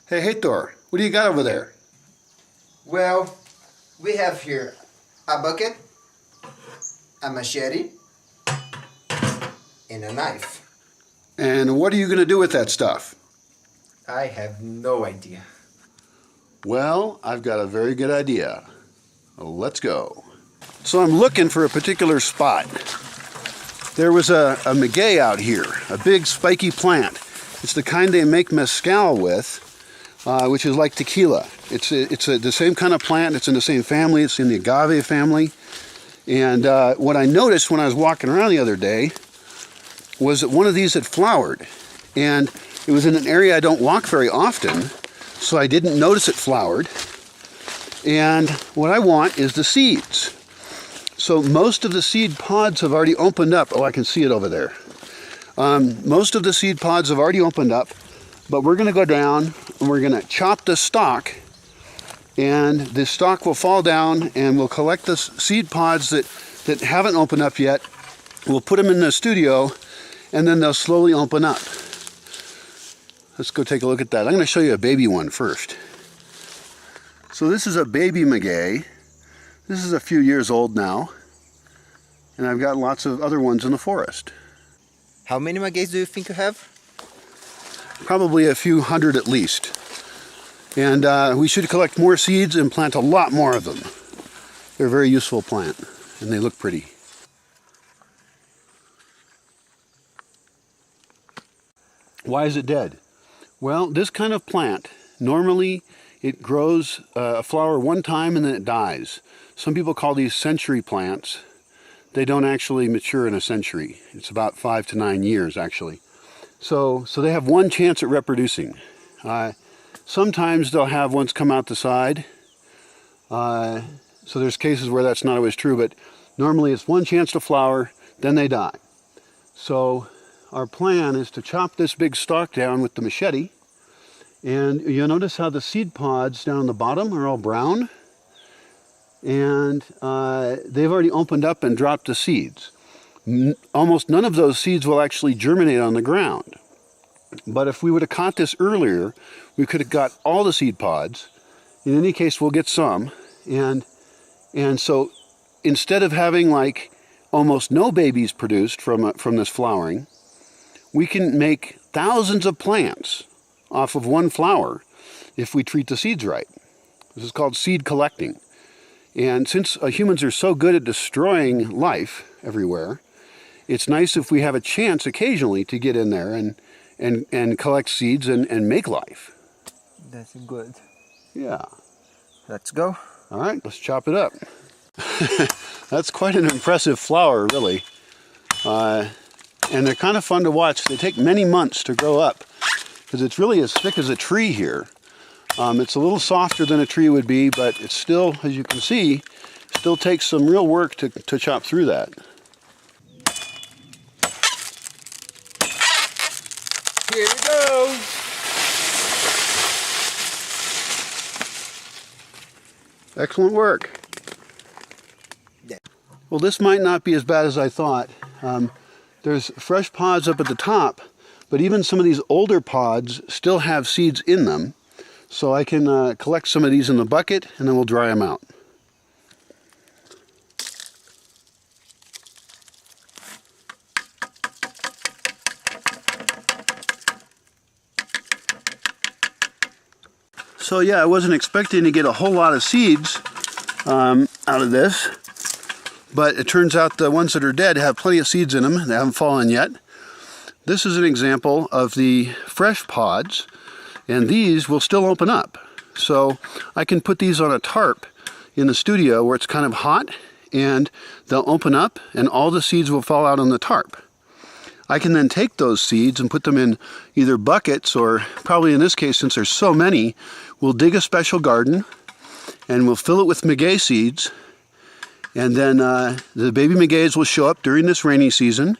Hey, Thor, what do you got over there? Well, we have here a bucket, a machete, and a knife. And what are you going to do with that stuff? I have no idea. Well, I've got a very good idea. Let's go. So I'm looking for a particular spot. There was a maguey out here, a big spiky plant. It's the kind they make mezcal with, which is like tequila. It's the same kind of plant. It's in the same family. It's in the agave family. And what I noticed when I was walking around the other day was that one of these had flowered. And it was in an area I don't walk very often, so I didn't notice it flowered. And what I want is the seeds. So most of the seed pods have already opened up. Oh, I can see it over there. Most of the seed pods have already opened up, but we're going to go down and we're going to chop the stalk, and the stalk will fall down, and we'll collect the seed pods that haven't opened up yet. We'll put them in the studio, and then they'll slowly open up. Let's go take a look at that. I'm going to show you a baby one first. So this is a baby maguey. This is a few years old now, and I've got lots of other ones in the forest. How many magueys do you think you have? Probably a few hundred at least. And we should collect more seeds and plant a lot more of them. They're a very useful plant, and they look pretty. Why is it dead? Well, this kind of plant, normally it grows a flower one time and then it dies. Some people call these century plants. They don't actually mature in a century. It's about 5 to 9 years actually. So they have one chance at reproducing. Sometimes they'll have ones come out the side. So there's cases where that's not always true, but normally it's one chance to flower, then they die. So our plan is to chop this big stalk down with the machete. And you'll notice how the seed pods down on the bottom are all brown. And they've already opened up and dropped the seeds. Almost none of those seeds will actually germinate on the ground. But if we would have caught this earlier, we could have got all the seed pods. In any case, we'll get some. And so instead of having like almost no babies produced from this flowering, we can make thousands of plants off of one flower if we treat the seeds right. This is called seed collecting. And since humans are so good at destroying life everywhere, it's nice if we have a chance occasionally to get in there and collect seeds and make life. That's good. Yeah. Let's go. All right, let's chop it up. That's quite an impressive flower, really. And they're kind of fun to watch. They take many months to grow up because it's really as thick as a tree here. It's a little softer than a tree would be, but it's still, as you can see, still takes some real work to chop through that. Here we go. Excellent work. Yeah. Well, this might not be as bad as I thought. There's fresh pods up at the top, but even some of these older pods still have seeds in them. So I can collect some of these in the bucket, and then we'll dry them out. So yeah, I wasn't expecting to get a whole lot of seeds out of this, but it turns out the ones that are dead have plenty of seeds in them. They haven't fallen yet. This is an example of the fresh pods, and these will still open up. So I can put these on a tarp in the studio where it's kind of hot, and they'll open up and all the seeds will fall out on the tarp. I can then take those seeds and put them in either buckets, or probably in this case, since there's so many, we'll dig a special garden and we'll fill it with maguey seeds, and then the baby magueys will show up during this rainy season,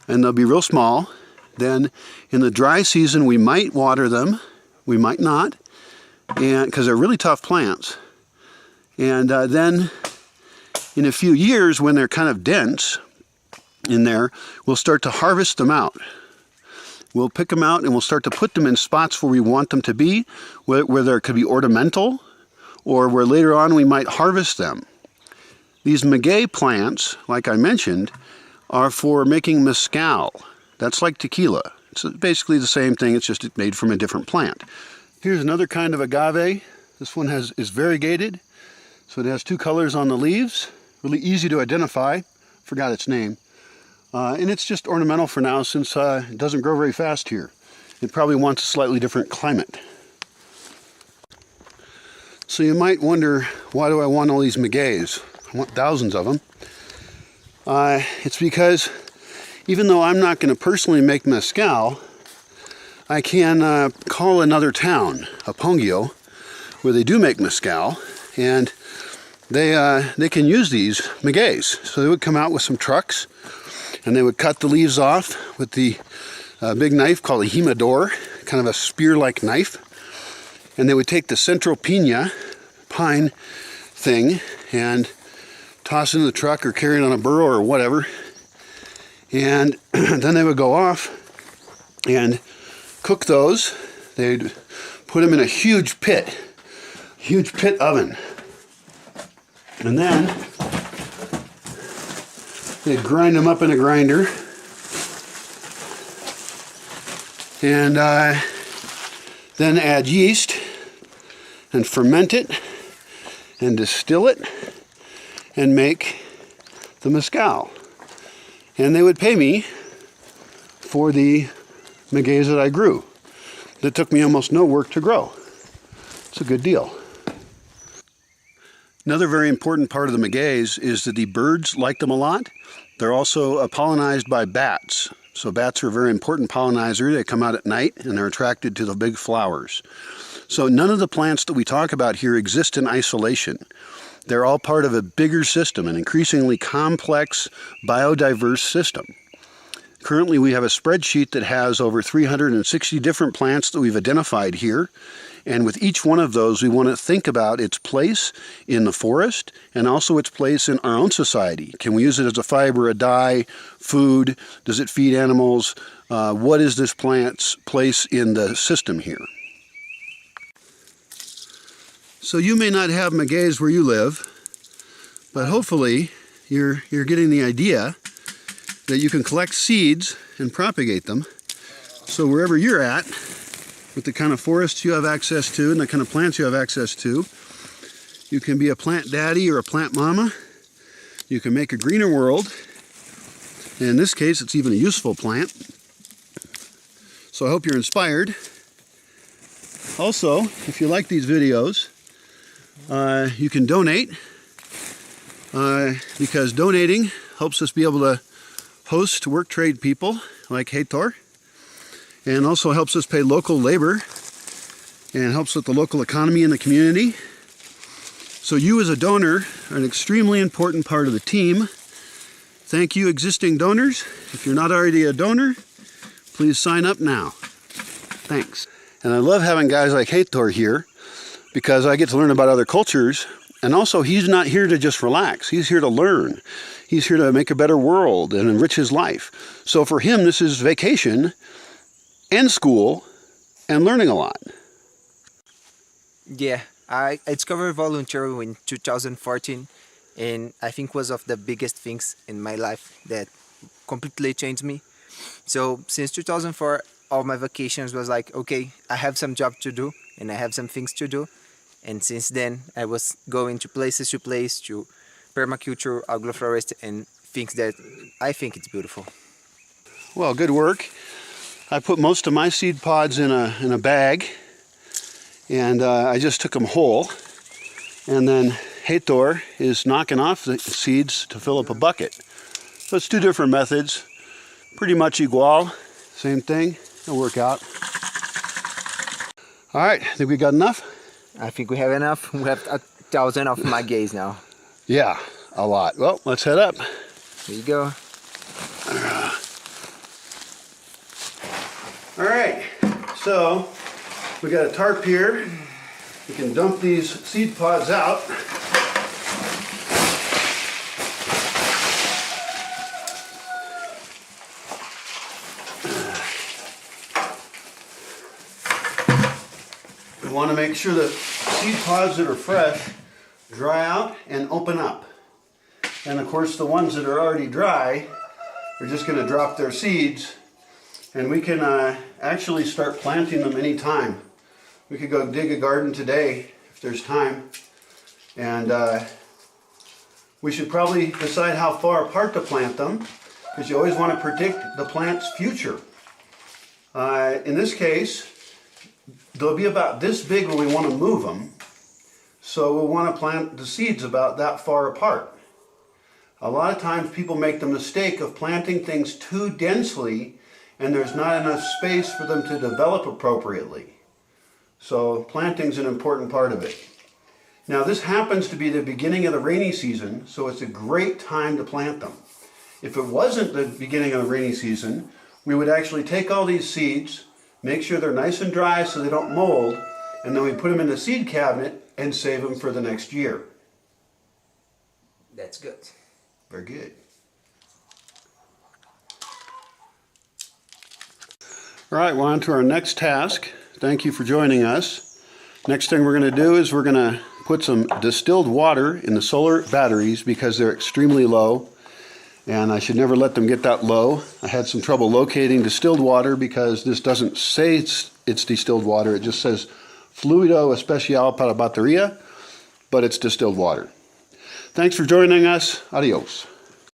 and they'll be real small. Then in the dry season we might water them, we might not, and because they're really tough plants. And then in a few years, when they're kind of dense in there, we'll start to harvest them out. we'll pick them out and we'll start to put them in spots where we want them to be, where there could be ornamental, or where later on we might harvest them. These maguey plants, like I mentioned, are for making mezcal. That's like tequila. It's basically the same thing, it's just made from a different plant. Here's another kind of agave. This one is variegated, so it has two colors on the leaves. Really easy to identify. Forgot its name. And it's just ornamental for now since it doesn't grow very fast here. It probably wants a slightly different climate. So you might wonder, why do I want all these magueys? I want thousands of them. It's because even though I'm not going to personally make mezcal, I can call another town, Apongio, where they do make mezcal, and they can use these magueys. So they would come out with some trucks, and they would cut the leaves off with the big knife called a himador, kind of a spear-like knife, and they would take the central pine thing and toss it in the truck or carry it on a burro or whatever, and then they would go off and cook those. They'd put them in a huge pit oven, and then they'd grind them up in a grinder, and then add yeast and ferment it and distill it and make the mezcal. And they would pay me for the magueys that I grew. That took me almost no work to grow. It's a good deal. Another very important part of the magueys is that the birds like them a lot. They're also pollinized by bats. So bats are a very important pollinizer. They come out at night and they're attracted to the big flowers. So none of the plants that we talk about here exist in isolation. They're all part of a bigger system, an increasingly complex, biodiverse system. Currently, we have a spreadsheet that has over 360 different plants that we've identified here. And with each one of those, we want to think about its place in the forest and also its place in our own society. Can we use it as a fiber, a dye, food? Does it feed animals? What is this plant's place in the system here? So you may not have magueys where you live, but hopefully you're getting the idea that you can collect seeds and propagate them. So wherever you're at, with the kind of forests you have access to and the kind of plants you have access to, you can be a plant daddy or a plant mama. You can make a greener world. And in this case, it's even a useful plant. So I hope you're inspired. Also, if you like these videos, you can donate, because donating helps us be able to host work trade people like Heitor, and also helps us pay local labor and helps with the local economy in the community. So you as a donor are an extremely important part of the team. Thank you, existing donors. If you're not already a donor, please sign up now. Thanks. And I love having guys like Heitor here, because I get to learn about other cultures, and also he's not here to just relax. He's here to learn. He's here to make a better world and enrich his life. So for him, this is vacation and school and learning a lot. Yeah, I discovered volunteering in 2014, and I think was of the biggest things in my life that completely changed me. So since 2004, all my vacations was like, okay, I have some job to do and I have some things to do. And since then, I was going to places to permaculture, agroflorist, and things that I think it's beautiful. Well, good work. I put most of my seed pods in a bag, and I just took them whole. And then Heitor is knocking off the seeds to fill up a bucket. So it's two different methods, pretty much igual, same thing. It'll work out. All right, I think we got enough. I think we have enough. We have 1,000 of magueys now. Yeah, a lot. Well, let's head up. Here you go. All right, so we got a tarp here. We can dump these seed pods out. want to make sure that seed pods that are fresh dry out and open up. And of course the ones that are already dry are just going to drop their seeds, and we can actually start planting them anytime. We could go dig a garden today if there's time, and we should probably decide how far apart to plant them, because you always want to predict the plant's future. In this case, they'll be about this big when we want to move them, so we'll want to plant the seeds about that far apart. A lot of times people make the mistake of planting things too densely, and there's not enough space for them to develop appropriately. So planting's an important part of it. Now this happens to be the beginning of the rainy season, so it's a great time to plant them. If it wasn't the beginning of the rainy season, we would actually take all these seeds, make sure they're nice and dry so they don't mold, and then we put them in the seed cabinet and save them for the next year. That's good. Very good. All right, we're on to our next task. Thank you for joining us. Next thing we're going to do is we're going to put some distilled water in the solar batteries because they're extremely low, and I should never let them get that low. I had some trouble locating distilled water because this doesn't say it's distilled water. It just says fluido especial para batería, but it's distilled water. Thanks for joining us. Adios.